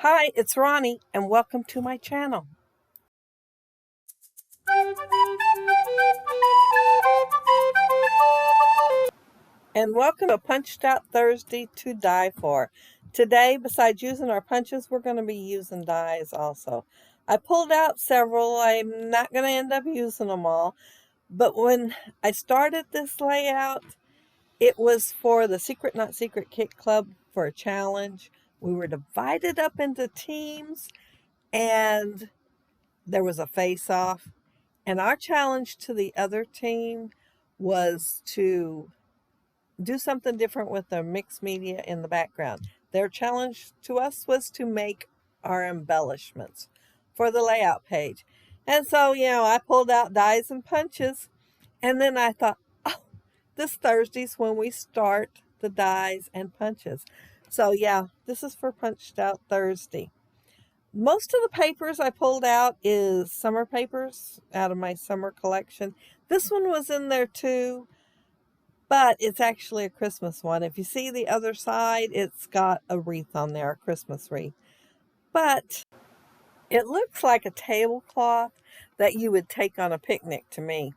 Hi, it's Ronnie, and welcome to my channel. And welcome to Punched Out Thursday to die for. Today, besides using our punches, we're going to be using dies also. I pulled out several. I'm not going to end up using them all. But when I started this layout, it was for the Secret Not Secret Kit Club for a challenge. We were divided up into teams, and there was a face-off. And our challenge to the other team was to do something different with the mixed media in the background. Their challenge to us was to make our embellishments for the layout page. And so, I pulled out dies and punches. And then I thought, oh, this Thursday's when we start the dies and punches. So, this is for Punched Out Thursday. Most of the papers I pulled out is summer papers out of my summer collection. This one was in there too, but it's actually a Christmas one. If you see the other side, it's got a wreath on there, a Christmas wreath. But it looks like a tablecloth that you would take on a picnic to me.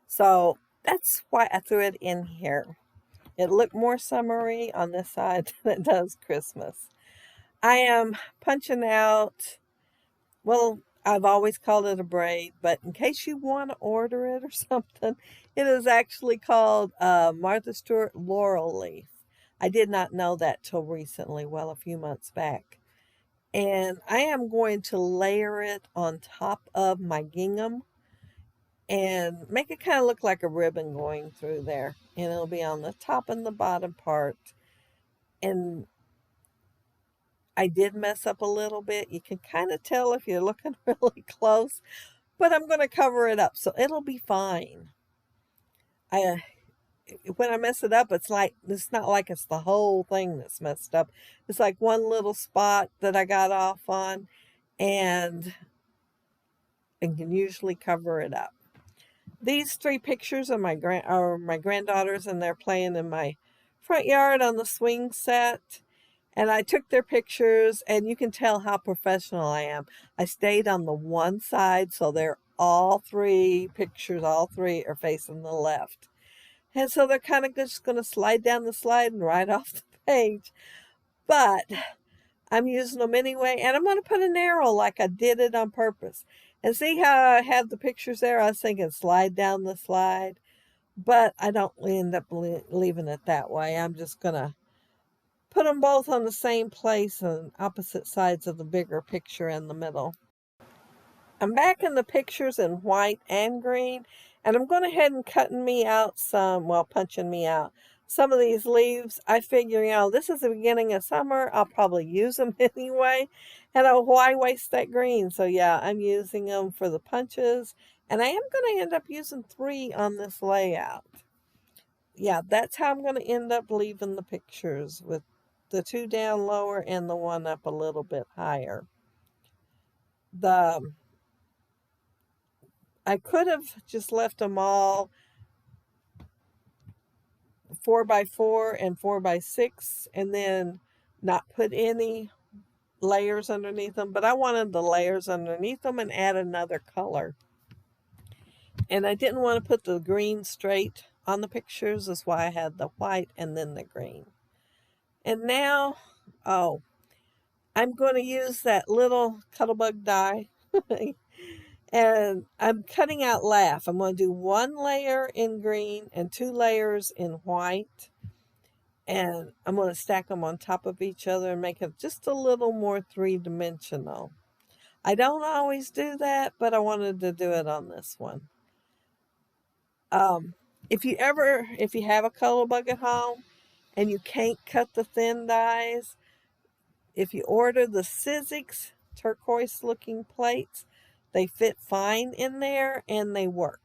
So that's why I threw it in here. It looked more summery on this side than it does Christmas. I am punching out, well, I've always called it a braid, but in case you want to order it or something, it is actually called Martha Stewart Laurel Leaf. I did not know that till recently, well, a few months back. And I am going to layer it on top of my gingham and make it kind of look like a ribbon going through there. And it'll be on the top and the bottom part. And I did mess up a little bit. You can kind of tell if you're looking really close, but I'm going to cover it up, so it'll be fine. When I mess it up, it's not like it's the whole thing that's messed up. It's like one little spot that I got off on, and I can usually cover it up. These three pictures are my granddaughters, and they're playing in my front yard on the swing set. And I took their pictures, and you can tell how professional I am. I stayed on the one side, so they're all three are facing the left. And so they're kind of just going to slide down the slide and right off the page. But I'm using them anyway, and I'm going to put an arrow like I did it on purpose. And see how I have the pictures there? I was thinking slide down the slide, but I don't end up leaving it that way. I'm just going to put them both on the same place on opposite sides of the bigger picture in the middle. I'm back in the pictures in white and green, and I'm going ahead and punching me out some of these leaves. I figure, this is the beginning of summer. I'll probably use them anyway, and why waste that green? So I'm using them for the punches, and I am going to end up using 3 on this layout. That's how I'm going to end up leaving the pictures, with the 2 down lower and the 1 up a little bit higher. I could have just left them all 4x4 and 4x6 and then not put any layers underneath them, but I wanted the layers underneath them and add another color. And I didn't want to put the green straight on the pictures. That's why I had the white and then the green. And now, I'm going to use that little Cuttlebug die. And I'm cutting out laugh. I'm going to do 1 layer in green and 2 layers in white. And I'm going to stack them on top of each other and make it just a little more 3-dimensional. I don't always do that, but I wanted to do it on this one. If you have a Cuttlebug at home and you can't cut the thin dies, if you order the Sizzix turquoise looking plates, they fit fine in there and they work.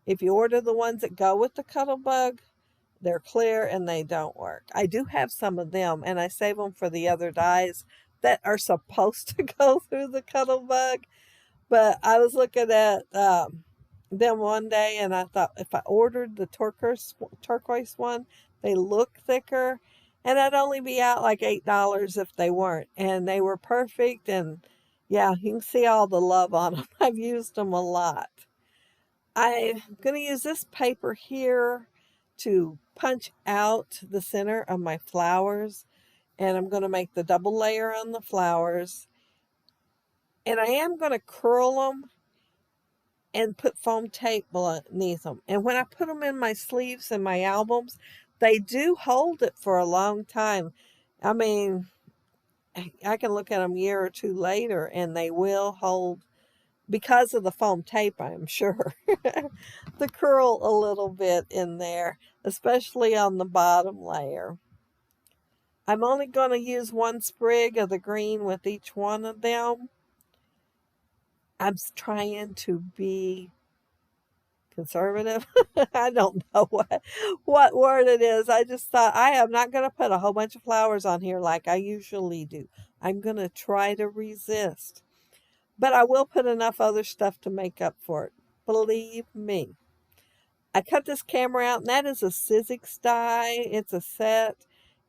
If you order the ones that go with the Cuttlebug, they're clear and they don't work. I do have some of them, and I save them for the other dies that are supposed to go through the Cuttlebug. But I was looking at them one day, and I thought if I ordered the turquoise one, they look thicker, And I'd only be out like $8 if they weren't. And they were perfect. And yeah, you can see all the love on them. I've used them a lot. I'm going to use this paper here to punch out the center of my flowers. And I'm going to make the double layer on the flowers. And I am going to curl them and put foam tape beneath them. And when I put them in my sleeves and my albums, they do hold it for a long time. I mean, I can look at them a year or two later and they will hold because of the foam tape, I'm sure. The curl a little bit in there, especially on the bottom layer. I'm only going to use one sprig of the green with each one of them. I'm trying to be conservative. I don't know what word it is. I just thought I am not going to put a whole bunch of flowers on here like I usually do. I'm going to try to resist. But I will put enough other stuff to make up for it. Believe me. I cut this camera out, and that is a Sizzix die. It's a set,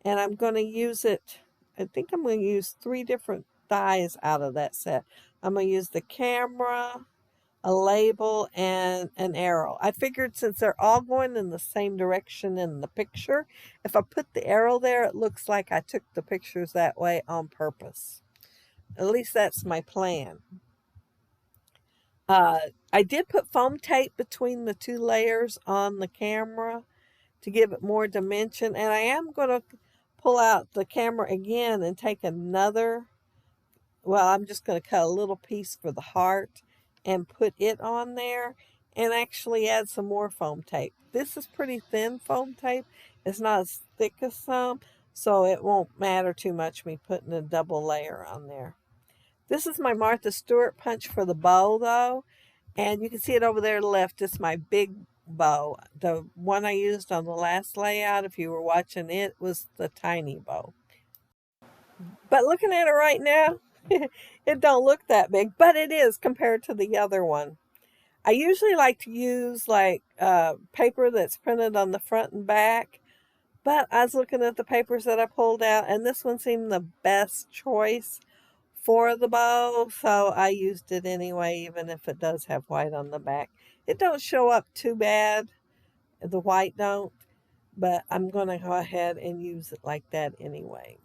and I'm going to use it. I think I'm going to use 3 different dies out of that set. I'm going to use the camera, a label, and an arrow. I figured since they're all going in the same direction in the picture, if I put the arrow there, it looks like I took the pictures that way on purpose. At least that's my plan. I did put foam tape between the 2 layers on the camera to give it more dimension. And I am going to pull out the camera again and take another, well, I'm just going to cut a little piece for the heart and put it on there and actually add some more foam tape. This is pretty thin foam tape. It's not as thick as some, so it won't matter too much me putting a double layer on there. This is my Martha Stewart punch for the bow, though. And you can see it over there to the left. It's my big bow. The one I used on the last layout, if you were watching it, was the tiny bow. But looking at it right now, it don't look that big. But it is compared to the other one. I usually like to use like paper that's printed on the front and back. But I was looking at the papers that I pulled out, and this one seemed the best choice for the bow, so I used it anyway, even if it does have white on the back. It don't show up too bad, the white don't, but I'm going to go ahead and use it like that anyway.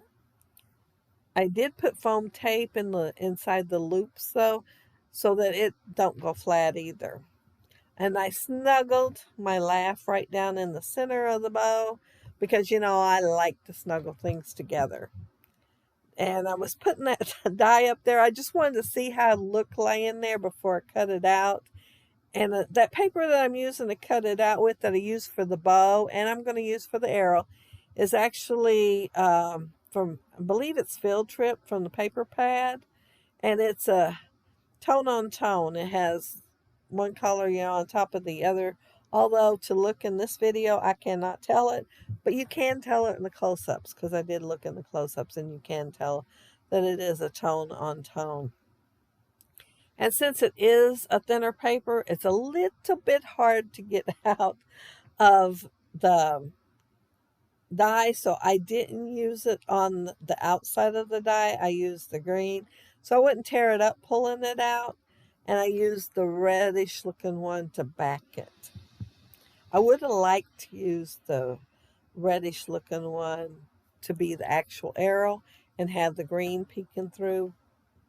I did put foam tape in the inside the loops though, so that it don't go flat either. And I snuggled my laugh right down in the center of the bow because, you know, I like to snuggle things together. And I was putting that die up there. I just wanted to see how it looked laying there before I cut it out. And that paper that I'm using to cut it out with, that I use for the bow and I'm going to use for the arrow, is actually from, I believe it's Field Trip from the paper pad. And it's a tone on tone. It has one color, you know, on top of the other. Although to look in this video, I cannot tell it, but you can tell it in the close-ups because I did look in the close-ups and you can tell that it is a tone on tone. And since it is a thinner paper, it's a little bit hard to get out of the die, so I didn't use it on the outside of the die. I used the green, so I wouldn't tear it up pulling it out, and I used the reddish looking one to back it. I would have liked to use the reddish looking one to be the actual arrow and have the green peeking through,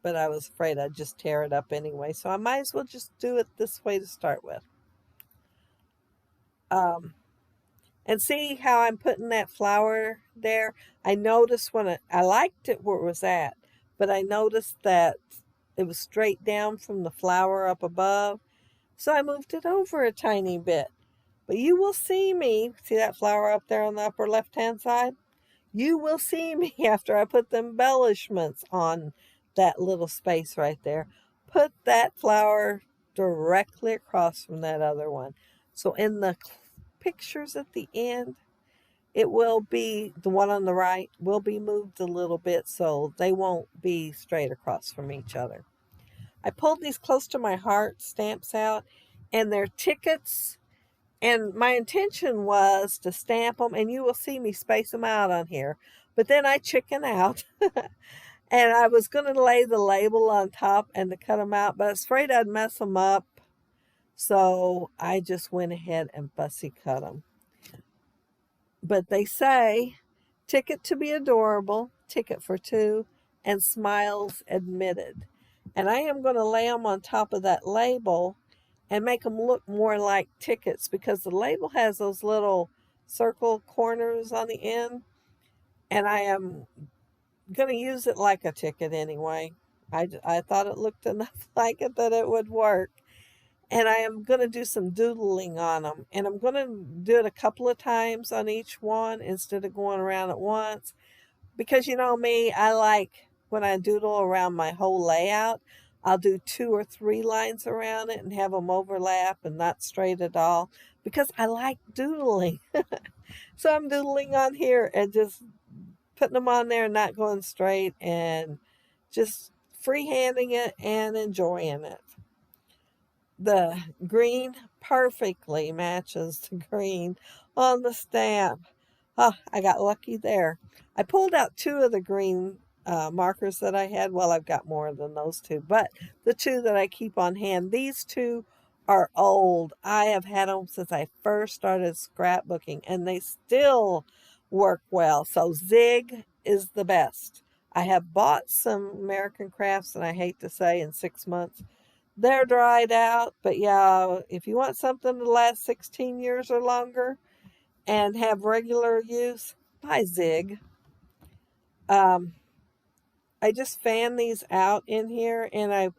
but I was afraid I'd just tear it up anyway, so I might as well just do it this way to start with. And see how I'm putting that flower there? I noticed when I liked it where it was at, but I noticed that it was straight down from the flower up above, so I moved it over a tiny bit. But you will see me, see that flower up there on the upper left-hand side? You will see me after I put the embellishments on that little space right there. Put that flower directly across from that other one. So in the pictures at the end, it will be, the one on the right will be moved a little bit so they won't be straight across from each other. I pulled these close to my heart stamps out, and they're tickets. And my intention was to stamp them, and you will see me space them out on here. But then I chicken out. And I was going to lay the label on top and to cut them out, but I was afraid I'd mess them up. So I just went ahead and fussy cut them. But they say, ticket to be adorable, ticket for two, and smiles admitted. And I am going to lay them on top of that label and make them look more like tickets, because the label has those little circle corners on the end. And I am going to use it like a ticket anyway. I thought it looked enough like it that it would work. And I am going to do some doodling on them. And I'm going to do it a couple of times on each one instead of going around at once. Because you know me, I like when I doodle around my whole layout, I'll do 2 or 3 lines around it and have them overlap and not straight at all. Because I like doodling. So I'm doodling on here and just putting them on there and not going straight, and just freehanding it and enjoying it. The green perfectly matches the green on the stamp. Oh, I got lucky there. I pulled out 2 of the green markers that I had. Well, I've got more than those 2, but the 2 that I keep on hand, these 2 are old. I have had them since I first started scrapbooking, and they still work well. So Zig is the best. I have bought some American Crafts, and I hate to say in 6 months they're dried out. But yeah, if you want something to last 16 years or longer and have regular use, buy Zig. I just fan these out in here, and I'm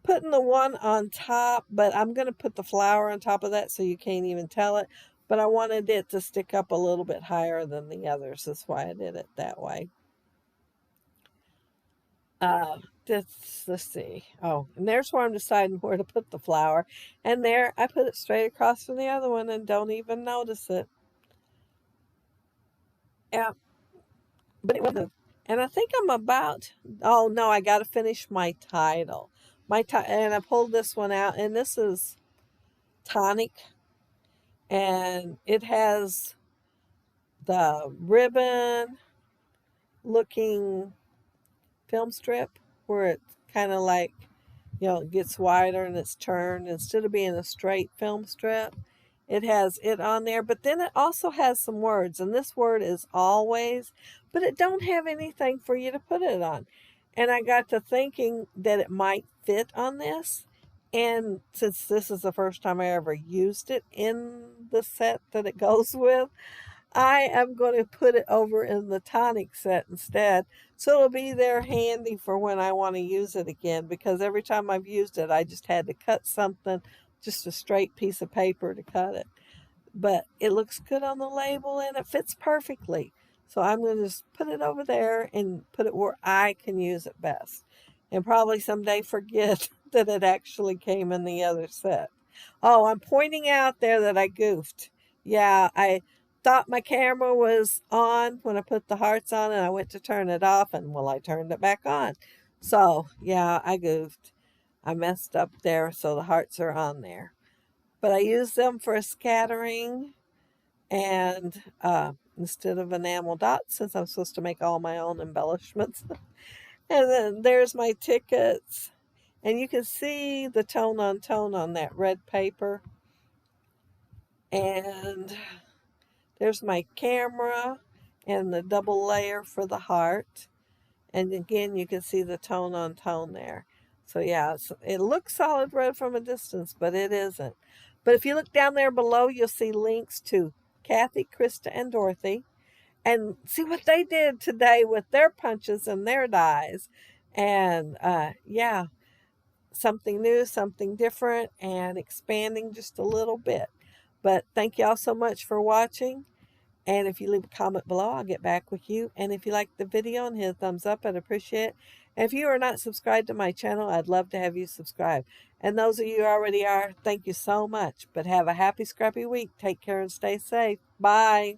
putting the one on top, but I'm going to put the flower on top of that so you can't even tell it. But I wanted it to stick up a little bit higher than the others. That's why I did it that way. Let's see. Oh, and there's where I'm deciding where to put the flower. And there, I put it straight across from the other one and don't even notice it. Yeah, but it wasn't. And I think I'm about, oh no, I got to finish my title. And I pulled this one out, and this is tonic, and it has the ribbon looking film strip where it's kind of like, you know, it gets wider and it's turned. Instead of being a straight film strip, it has it on there. But then it also has some words, and this word is always, but it don't have anything for you to put it on. And I got to thinking that it might fit on this. And since this is the first time I ever used it in the set that it goes with, I am going to put it over in the tonic set instead. So it'll be there handy for when I want to use it again, because every time I've used it, I just had to cut something, just a straight piece of paper to cut it. But it looks good on the label and it fits perfectly. So I'm going to just put it over there and put it where I can use it best. And probably someday forget that it actually came in the other set. Oh, I'm pointing out there that I goofed. Yeah, I thought my camera was on when I put the hearts on, and I went to turn it off, and well, I turned it back on. So yeah, I goofed. I messed up there, so the hearts are on there. But I use them for a scattering, and instead of enamel dots, since I'm supposed to make all my own embellishments. And then there's my tickets, and you can see the tone on that red paper. And there's my camera and the double layer for the heart. And again, you can see the tone on tone there. So yeah, it looks solid red from a distance, but it isn't. But if you look down there below, you'll see links to Kathy, Krista, and Dorothy. And see what they did today with their punches and their dies. And yeah, something new, something different, and expanding just a little bit. But thank you all so much for watching. And if you leave a comment below, I'll get back with you. And if you like the video and hit a thumbs up, I'd appreciate it. And if you are not subscribed to my channel, I'd love to have you subscribe. And those of you who already are, thank you so much. But have a happy, scrappy week. Take care and stay safe. Bye.